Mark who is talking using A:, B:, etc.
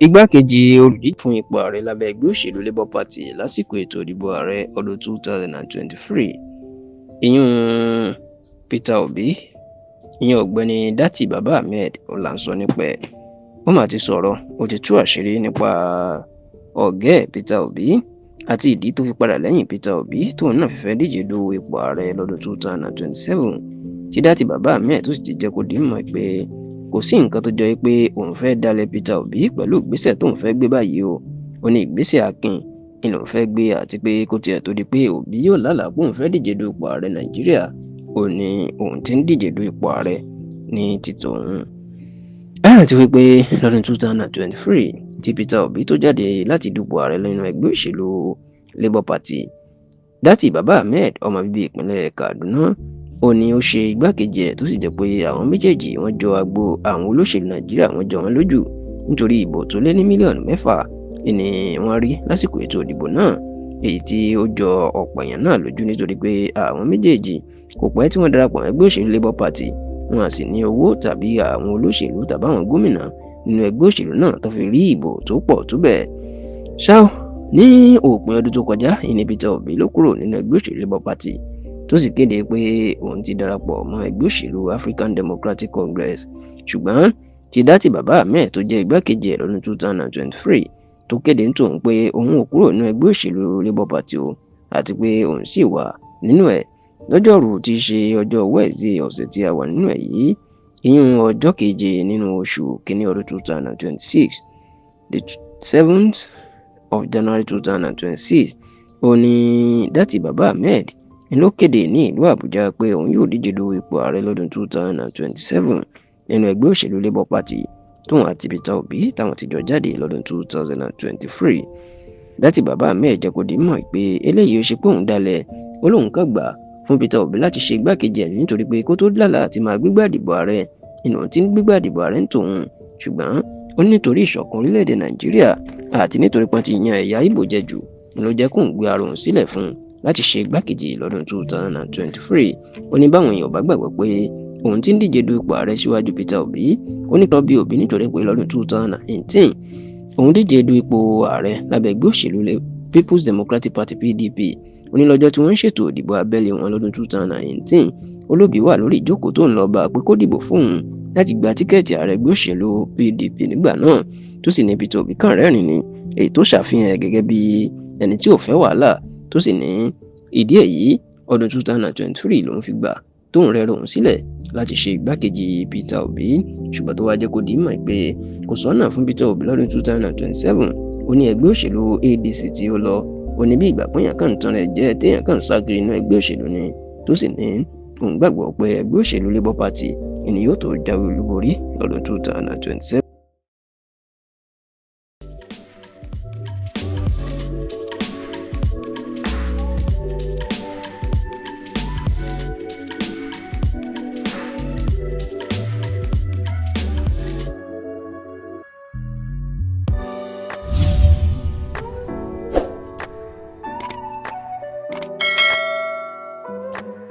A: Igbákejì olùdíje fún ipò ààrẹ lábẹ́ ẹgbẹ́ òṣèlú Labour Party lásìkò ètò ìdìbò ààrẹ ọdún 2023 ìyún Peter Obi ìyẹn ọ̀gbẹ́ni Datti Baba Ahmed là ń sọ nípa ẹ̀. Ó mà ti sọ̀rọ̀, ó ti tú àṣírí nípa ọ̀gá ẹ̀ Peter Obi àti ìdí tó fi padà lẹ́yìn Peter Obi tóun náà fi fẹ́ díje du ipò ààrẹ lọ́dún 2027 tí Datti Baba Ahmed tó sì ti jẹ́ kó di mọ̀ pé kò sí nǹkan tó jọ pé òun fẹ́ dalẹ̀ Peter Obi pẹ̀lú ìgbésẹ̀ tóun fẹ́ gbé báyìí o. Ó ní ìgbésẹ̀ akin ni lòun fẹ́ gbé àti pé kó tiẹ̀ tó di pé Obi yóò lálàá pé òun fẹ́ díje du ipò ààrẹ Nàìjíríà ó ní òun ti ń díje du ipò ààrẹ ní títòun. Àrántí wípé lọ́dún 2023 tí Peter Obi tó jáde láti dupò ààrẹ nínú ẹgbẹ́ òṣèlú Labour Party, Datti Baba Ahmed ọmọ bíbí ìpínlẹ̀ Kaduna ó ní ó ṣe igbákejì ẹ̀ tó sì jẹ́ pé àwọn méjèèjì wọ́n jọ agbo àwọn olóṣèlú Nàìjíríà wọ́n jọ wọ́n lójú nítorí ìbò tó lé ní mílíọ̀nù 6 ni wọ́n rí lásìkò ètò ìdìbò náà, èyí tí ó jọ ọ̀pọ̀ èèyàn náà lójú nítorí pé àwọn méjèèjì kò pẹ́ tí wọ́n darapọ̀ mọ́ ẹgbẹ́ òṣèlú Labour Party, wọn à sì ní owó tàbí àwọn olóṣèlú tàbí àwọn gómìnà nínú ẹgbẹ́ òṣèlú náà tó fi rí ìbò tó pọ̀ tó bẹ́ẹ̀. Ṣá o, ní òpin ọdún tó kọjá ìní Peter Obi ló kúrò nínú ẹgbẹ́ òṣèlú Labour Party tó sì kéde pé òun ti darapọ̀ mọ́ ẹgbẹ́ òṣèlú African Democratic Congress, ṣùgbọ́n ti Datti Baba Ahmed tó jẹ́ igbákejì ẹ̀ lọ́dún 2023 tó kéde ń tòun pé òun ò kúrò nínú ẹgbẹ́ òṣèlú Labour Party o àti pé òun sì wà nínú ẹ̀ lọ́jọ́rú tí í ṣe ọjọ́ Wednesday ọ̀sẹ̀ tí a wà nínú ẹ̀ yìí, ìyún ọjọ́ keje nínú oṣù kínní ọdún 2026, the 7th of January 2026 ó ní Datti Baba Ahmed ló kéde ní ìlú Àbújá pé òun yóò díje du ipò ààrẹ lọ́dún 2027 nínú ẹgbẹ́ òṣèlú Labour Party tóun àti Peter Obi táwọn ti jọ jáde lọ́dún 2023. Datti Baba Ahmed jẹ́ kó di mọ̀ pé eléyìí ó ṣe pé òun dalẹ̀, ó lóun kàn gbà fún Peter Obi láti ṣe igbákejì ẹ̀ nítorí pé kó tó lálàá àti máa gbégbá ìdìbò ààrẹ inú tí ń gbégbá ìdìbò ààrẹ ń tòun, ṣùgbọ́n ó ní nítorí ìṣọ̀kan orílẹ̀-èdè Nàìjíríà àti nítorí pọ́n ti yan ẹ̀yà Ìgbò jẹ jù ló jẹ́ kóun gbé ara òun sílẹ̀ fún láti ṣe igbákejì lọ́dún 2023. Ó ní báwọn èèyàn bá gbàgbọ́ pé òun ti ń díje du ipò ààrẹ síwájú Peter Obi, ó ní tọ́ bí Obi nítorí pé lọ́dún 2018 òun díje du ipò ààrẹ lábẹ́ ẹgbẹ́ òṣèlú People's Democratic Party PDP. Ó ní lọ́jọ́ tí wọ́n ń ṣètò ìdìbò abẹ́lé wọn lọ́dún 2018 Olóbì wà lórí ìjókòó tó ń lọ bá pé kó dìbò fóun láti gba tíkẹ́ẹ̀tì ààrẹ ẹgbẹ́ òṣèlú PDP nígbà náà, tó sì ní Peter Obi kàn rẹ́rìn ni, èyí tó ṣàfihàn gẹ́gẹ́ bí ẹni tí ò fẹ́ wàhálà, tó sì ní ìdí èyí ọdún 2023 lòun fi gbà tóun rẹ́rọ òun sílẹ̀ láti ṣe igbákejì Peter Obi, ṣùgbọ́n tó wá jẹ́ kó di mọ̀ pé kò sọ́nà fún Peter Obi lọ́dún 2027. Ó ní ẹgbẹ́ òṣèlú ADC tí ó lọ, ó ní bí ìgbà péyàn kàn ń tan rẹ̀ jẹ́ téèyàn kàn ń ságiri inú ẹgbẹ́ òṣèlú ni, tó sì ní òun gbàgbọ́ pé ẹgbẹ́ òṣèlú Labour Party ni yóò tó jáwé olúborí lọ́dún 2027.